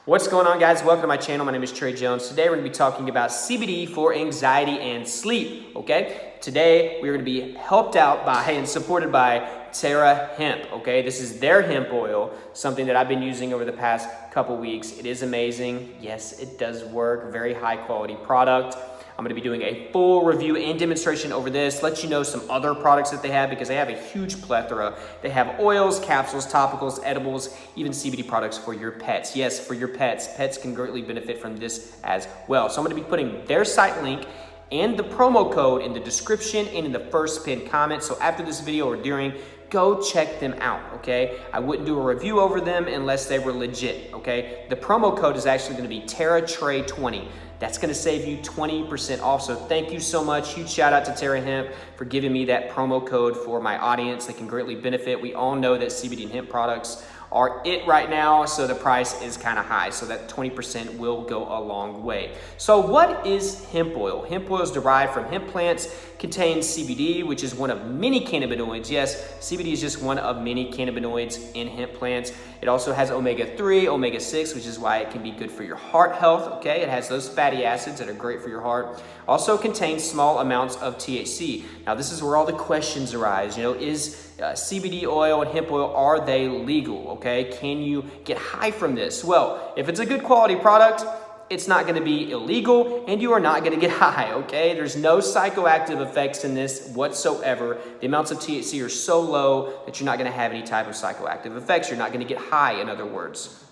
What's going on, guys? Welcome to my channel. My name is Trey Jones. Today we're going to be talking about CBD for anxiety and sleep, okay? Today we're going to be helped out by and supported by Terahemp, okay? This is their hemp oil, something that I've been using over the past couple weeks. It is amazing. Yes, it does work. Very high quality product. I'm going to be doing a full review and demonstration over this, let you know some other products that they have because they have a huge plethora. They have oils, capsules, topicals, edibles, even CBD products for your pets. Yes, for your pets. Pets can greatly benefit from this as well. So I'm going to be putting their site link and the promo code in the description and in the first pinned comment. So after this video or during, go check them out, okay? I wouldn't do a review over them unless they were legit, okay? The promo code is actually going to be TerraTray20. That's going to save you 20% off. So thank you so much. Huge shout out to Terahemp for giving me that promo code for my audience. They can greatly benefit. We all know that CBD and hemp products are it right now, so the price is kind of high. So that 20% will go a long way. So what is hemp oil? Hemp oil is derived from hemp plants, contains CBD, which is one of many cannabinoids. Yes, CBD is just one of many cannabinoids in hemp plants. It also has omega-3, omega-6, which is why it can be good for your heart health, okay? It has those fatty acids that are great for your heart. Also contains small amounts of THC. Now, this is where all the questions arise. You know, is CBD oil and hemp oil, are they legal, okay? Can you get high from this? Well, if it's a good quality product, it's not going to be illegal and you are not going to get high, okay? There's no psychoactive effects in this whatsoever. The amounts of THC are so low that you're not going to have any type of psychoactive effects. You're not going to get high, in other words.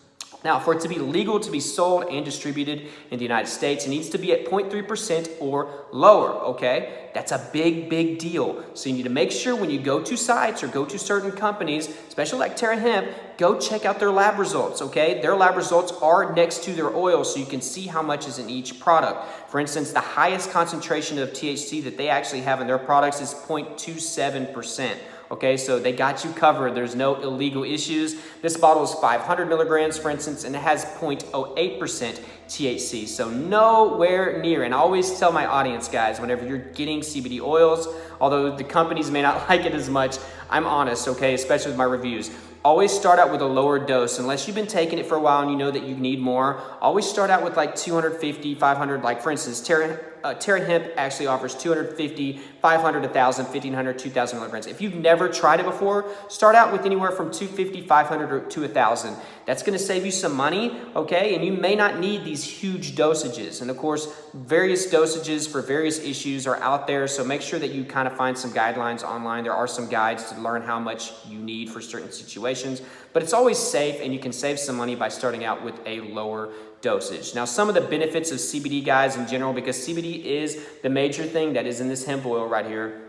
Now, for it to be legal to be sold and distributed in the United States, it needs to be at 0.3% or lower, okay? That's a big, big deal. So you need to make sure when you go to sites or go to certain companies, especially like Terahemp, go check out their lab results, okay? Their lab results are next to their oil so you can see how much is in each product. For instance, the highest concentration of THC that they actually have in their products is 0.27%. Okay, so they got you covered. There's no illegal issues. This bottle is 500 milligrams, for instance, and it has 0.08% THC. So nowhere near. And I always tell my audience, guys, whenever you're getting CBD oils, although the companies may not like it as much, I'm honest, okay, especially with my reviews. Always start out with a lower dose. Unless you've been taking it for a while and you know that you need more, always start out with like 250, 500, like for instance, Terahemp actually offers 250, 500, 1,000, 1,500, 2,000 milligrams. If you've never tried it before, start out with anywhere from 250, 500 to 1,000. That's going to save you some money, okay? And you may not need these huge dosages. And of course, various dosages for various issues are out there. So make sure that you kind of find some guidelines online. There are some guides to learn how much you need for certain situations. But it's always safe and you can save some money by starting out with a lower dosage. Now, some of the benefits of CBD, guys, in general, because CBD is the major thing that is in this hemp oil right here.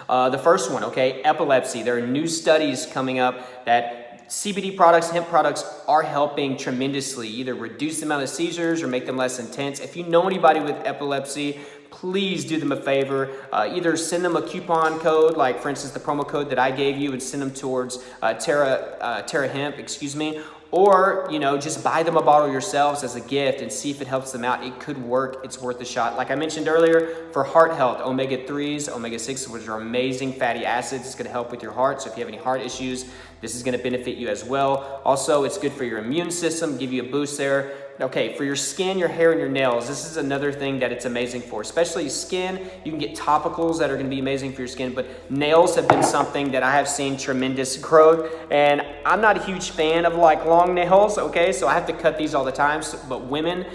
The first one, okay, epilepsy. There are new studies coming up that CBD products, hemp products are helping tremendously, either reduce the amount of seizures or make them less intense. If you know anybody with epilepsy, please do them a favor. Either send them a coupon code, like for instance, the promo code that I gave you, and send them towards Terahemp, excuse me, or, you know, just buy them a bottle yourselves as a gift and see if it helps them out. It could work. It's worth a shot. Like I mentioned earlier, for heart health, omega-3s, omega-6, which are amazing fatty acids. It's going to help with your heart. So if you have any heart issues, this is going to benefit you as well. Also, it's good for your immune system, give you a boost there. Okay, for your skin, your hair, and your nails, this is another thing that it's amazing for. Especially skin, you can get topicals that are going to be amazing for your skin, but nails have been something that I have seen tremendous growth, and I'm not a huge fan of like long nails, okay, so I have to cut these all the time. But women,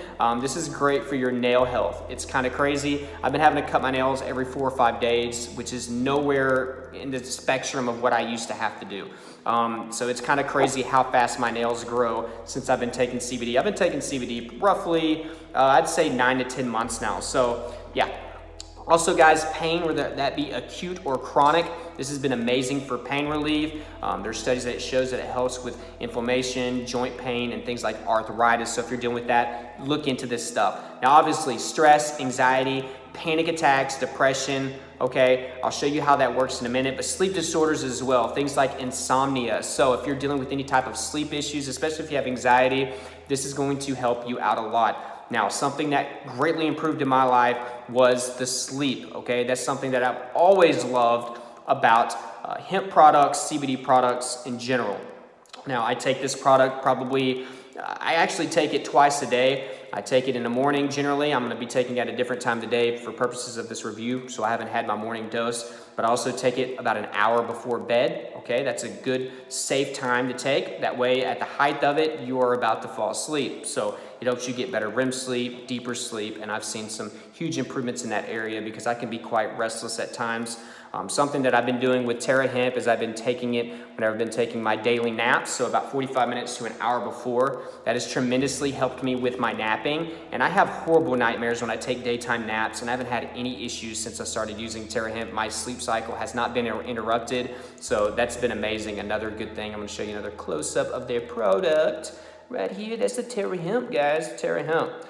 this is great for your nail health. It's kind of crazy. I've been having to cut my nails every 4 or 5 days, which is nowhere in the spectrum of what I used to have to do. So it's kind of crazy how fast my nails grow since I've been taking CBD. I've been taking CBD roughly, I'd say 9 to 10 months now. So yeah. Also, guys, pain, whether that be acute or chronic, this has been amazing for pain relief. There's studies that it shows that it helps with inflammation, joint pain, and things like arthritis. So if you're dealing with that, look into this stuff. Now, obviously, stress, anxiety, panic attacks, depression, okay? I'll show you how that works in a minute, but sleep disorders as well, things like insomnia. So if you're dealing with any type of sleep issues, especially if you have anxiety, this is going to help you out a lot. Now, something that greatly improved in my life was the sleep, okay? That's something that I've always loved about hemp products, CBD products in general. Now, I take this product probably I actually take it twice a day. I take it in the morning generally. I'm going to be taking it at a different time of the day for purposes of this review, so I haven't had my morning dose. But I also take it about an hour before bed, okay? That's a good, safe time to take. That way, at the height of it, you are about to fall asleep. So it helps you get better REM sleep, deeper sleep, and I've seen some huge improvements in that area because I can be quite restless at times. Something that I've been doing with Terahemp is I've been taking it whenever I've been taking my daily naps, so about 45 minutes to an hour before. That has tremendously helped me with my napping, and I have horrible nightmares when I take daytime naps, and I haven't had any issues since I started using Terahemp. My sleep cycle has not been interrupted, so that's been amazing. Another good thing, I'm going to show you another close-up of their product right here. That's the Terahemp, guys, Terahemp.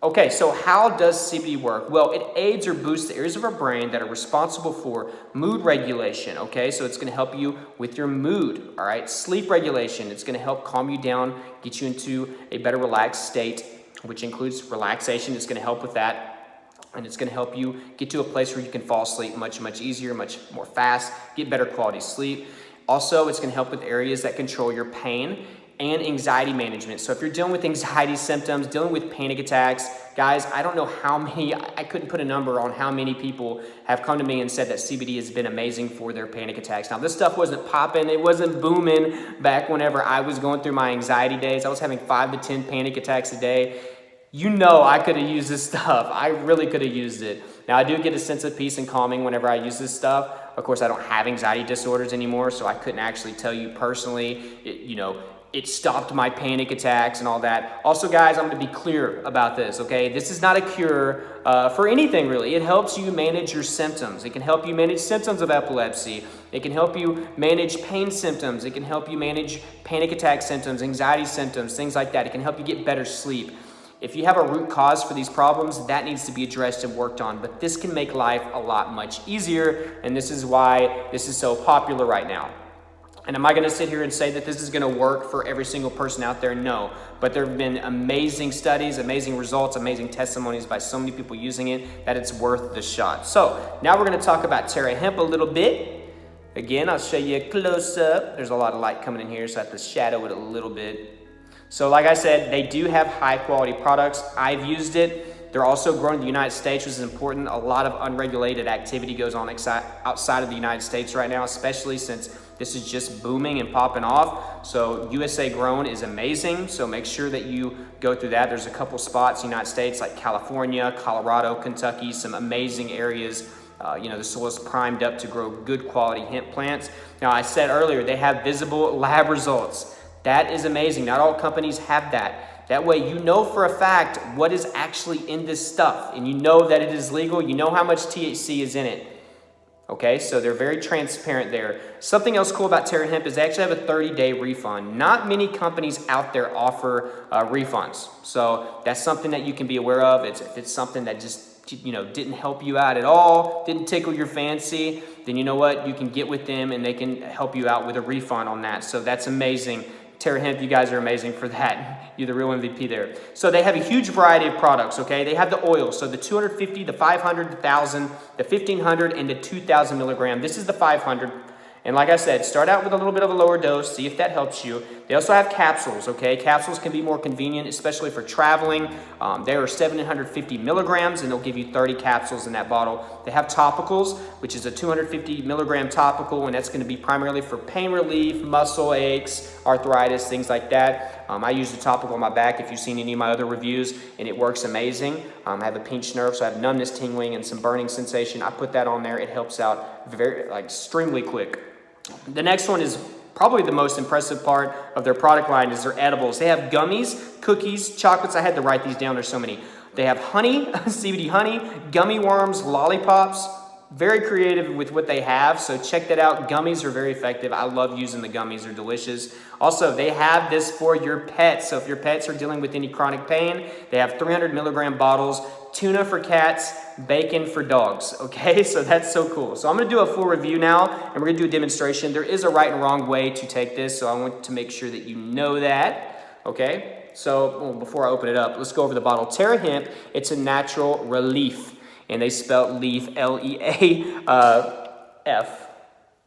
Okay, so how does CBD work? Well, it aids or boosts the areas of our brain that are responsible for mood regulation, okay? So it's going to help you with your mood, all right? Sleep regulation, it's going to help calm you down, get you into a better relaxed state, which includes relaxation. It's going to help with that, and it's going to help you get to a place where you can fall asleep much, much easier, much more fast, get better quality sleep. Also, it's going to help with areas that control your pain and anxiety management. So if you're dealing with anxiety symptoms, dealing with panic attacks, guys, I don't know how many, I couldn't put a number on how many people have come to me and said that CBD has been amazing for their panic attacks. Now, this stuff wasn't popping, it wasn't booming back whenever I was going through my anxiety days. I was having 5 to 10 panic attacks a day. You know I could have used this stuff. I really could have used it. Now, I do get a sense of peace and calming whenever I use this stuff. Of course, I don't have anxiety disorders anymore, so I couldn't actually tell you personally, it stopped my panic attacks and all that. Also, guys, I'm going to be clear about this, okay? This is not a cure for anything, really. It helps you manage your symptoms. It can help you manage symptoms of epilepsy. It can help you manage pain symptoms. It can help you manage panic attack symptoms, anxiety symptoms, things like that. It can help you get better sleep. If you have a root cause for these problems, that needs to be addressed and worked on. But this can make life a lot much easier, and this is why this is so popular right now. And am I going to sit here and say that this is going to work for every single person out there? No. But there have been amazing studies, amazing results, amazing testimonies by so many people using it that it's worth the shot. So now we're going to talk about Terahemp a little bit. Again, I'll show you a close-up. There's a lot of light coming in here, so I have to shadow it a little bit. So like I said, they do have high-quality products. I've used it. They're also growing in the United States, which is important. A lot of unregulated activity goes on outside of the United States right now, especially since this is just booming and popping off. So USA grown is amazing. So make sure that you go through that. There's a couple spots in the United States like California, Colorado, Kentucky, some amazing areas. The soil is primed up to grow good quality hemp plants. Now, I said earlier, they have visible lab results. That is amazing. Not all companies have that. That way you know for a fact what is actually in this stuff, and you know that it is legal. You know how much THC is in it. Okay, so they're very transparent there. Something else cool about Terahemp is they actually have a 30-day refund. Not many companies out there offer refunds. So that's something that you can be aware of. If it's something that just didn't help you out at all, didn't tickle your fancy, then you know what? You can get with them and they can help you out with a refund on that. So that's amazing. Terahemp, you guys are amazing for that. You're the real MVP there. So they have a huge variety of products, okay? They have the oil, so the 250, the 500, the 1,000, the 1,500, and the 2,000 milligram. This is the 500. And like I said, start out with a little bit of a lower dose, see if that helps you. They also have capsules, okay? Capsules can be more convenient, especially for traveling. They are 750 milligrams, and they'll give you 30 capsules in that bottle. They have topicals, which is a 250 milligram topical, and that's gonna be primarily for pain relief, muscle aches, arthritis, things like that. I use the topical on my back if you've seen any of my other reviews, and it works amazing. I have a pinched nerve, so I have numbness, tingling, and some burning sensation. I put that on there. It helps out extremely quick. The next one is probably the most impressive part of their product line is their edibles. They have gummies, cookies, chocolates. I had to write these down. There's so many. They have honey, CBD honey, gummy worms, lollipops. Very creative with what they have, so check that out. Gummies are very effective. I love using the gummies. They're delicious. Also, they have this for your pets. So if your pets are dealing with any chronic pain, they have 300 milligram bottles, tuna for cats, bacon for dogs, okay? So that's so cool. So I'm gonna do a full review now, and we're gonna do a demonstration. There is a right and wrong way to take this, so I want to make sure that you know that, okay? So before I open it up, let's go over the bottle. Terahemp, it's a natural relief. And they spelled leaf, L-E-A-F,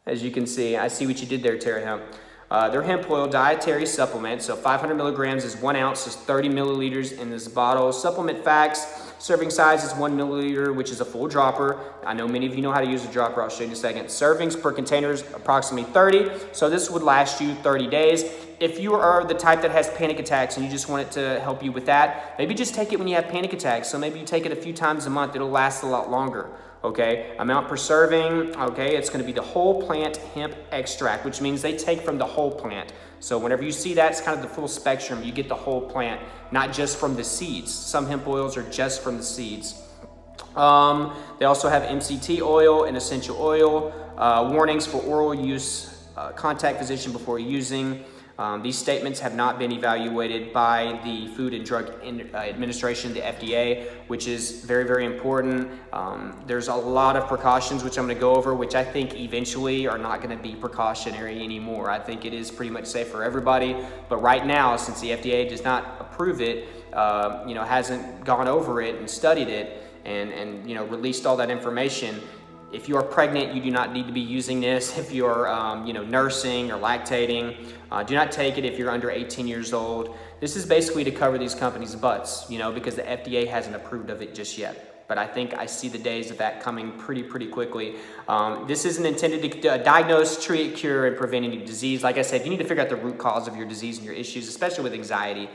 as you can see. I see what you did there, Terahemp. Their hemp oil dietary supplement, so 500 milligrams is 1 ounce, is 30 milliliters in this bottle. Supplement facts, serving size is 1 milliliter, which is a full dropper. I know many of you know how to use a dropper. I'll show you in a second. Servings per container is approximately 30, so this would last you 30 days. If you are the type that has panic attacks and you just want it to help you with that, maybe just take it when you have panic attacks. So maybe you take it a few times a month. It'll last a lot longer. Okay, amount per serving, okay, it's going to be the whole plant hemp extract, which means they take from the whole plant. So whenever you see that, it's kind of the full spectrum. You get the whole plant, not just from the seeds. Some hemp oils are just from the seeds. They also have MCT oil and essential oil. Warnings for oral use, contact physician before using. These statements have not been evaluated by the Food and Drug Administration, the FDA, which is very, very important. There's a lot of precautions, which I'm going to go over, which I think eventually are not going to be precautionary anymore. I think it is pretty much safe for everybody. But right now, since the FDA does not approve it, hasn't gone over it and studied it and released all that information, if you are pregnant, you do not need to be using this. If you're, nursing or lactating, do not take it if you're under 18 years old. This is basically to cover these companies' butts, because the FDA hasn't approved of it just yet. But I think I see the days of that coming pretty quickly. This isn't intended to diagnose, treat, cure, and prevent any disease. Like I said, you need to figure out the root cause of your disease and your issues, especially with anxiety.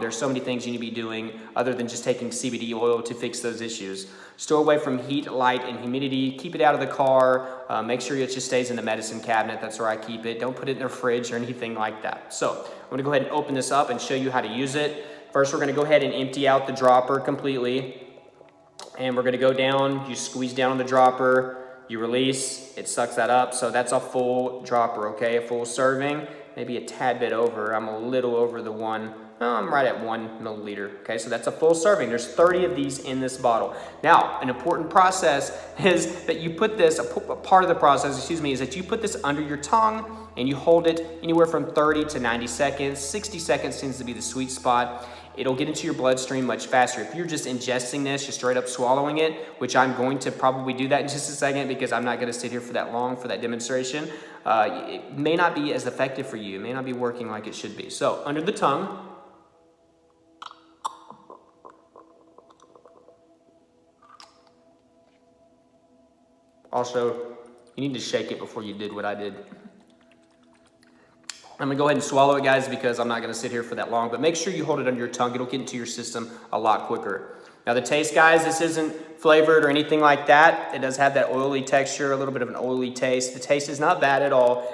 There's so many things you need to be doing other than just taking CBD oil to fix those issues. Store away from heat, light, and humidity. Keep it out of the car. Make sure it just stays in the medicine cabinet. That's where I keep it. Don't put it in the fridge or anything like that. So I'm going to go ahead and open this up and show you how to use it. First, we're going to go ahead and empty out the dropper completely. And we're going to go down, you squeeze down on the dropper, you release, it sucks that up. So that's a full dropper, okay? A full serving, maybe a tad bit over. I'm a little over the one. I'm right at 1 milliliter, okay? So that's a full serving. There's 30 of these in this bottle. Now, an important process is that you put this, a part of the process, is that you put this under your tongue and you hold it anywhere from 30 to 90 seconds. 60 seconds tends to be the sweet spot. It'll get into your bloodstream much faster. If you're just ingesting this, just straight up swallowing it, which I'm going to probably do that in just a second because I'm not going to sit here for that long for that demonstration, it may not be as effective for you. It may not be working like it should be. So under the tongue, also, you need to shake it before you did what I did. I'm gonna go ahead and swallow it, guys, because I'm not gonna sit here for that long, but make sure you hold it under your tongue. It'll get into your system a lot quicker. Now the taste, guys, this isn't flavored or anything like that. It does have that oily texture, a little bit of an oily taste. The taste is not bad at all,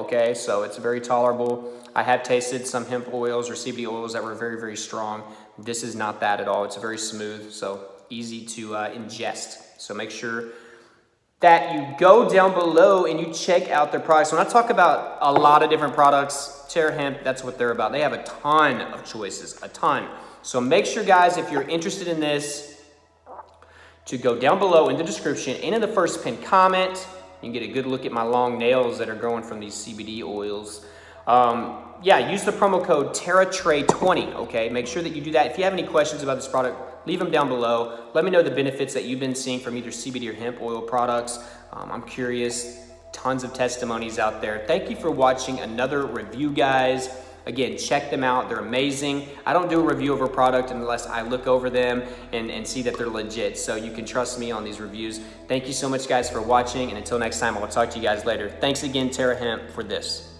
okay? So it's very tolerable. I have tasted some hemp oils or CBD oils that were very, very strong. This is not that at all. It's very smooth, so easy to ingest. So make sure that you go down below and you check out their products. When I talk about a lot of different products, Terahemp, that's what they're about. They have a ton of choices, a ton. So make sure, guys, if you're interested in this, to go down below in the description and in the first pinned comment. You can get a good look at my long nails that are growing from these CBD oils. Use the promo code TerahTray20, okay? Make sure that you do that. If you have any questions about this product, leave them down below. Let me know the benefits that you've been seeing from either CBD or hemp oil products. I'm curious. Tons of testimonies out there. Thank you for watching another review, guys. Again, check them out. They're amazing. I don't do a review of a product unless I look over them and see that they're legit. So you can trust me on these reviews. Thank you so much, guys, for watching. And until next time, I'll talk to you guys later. Thanks again, Terahemp, for this.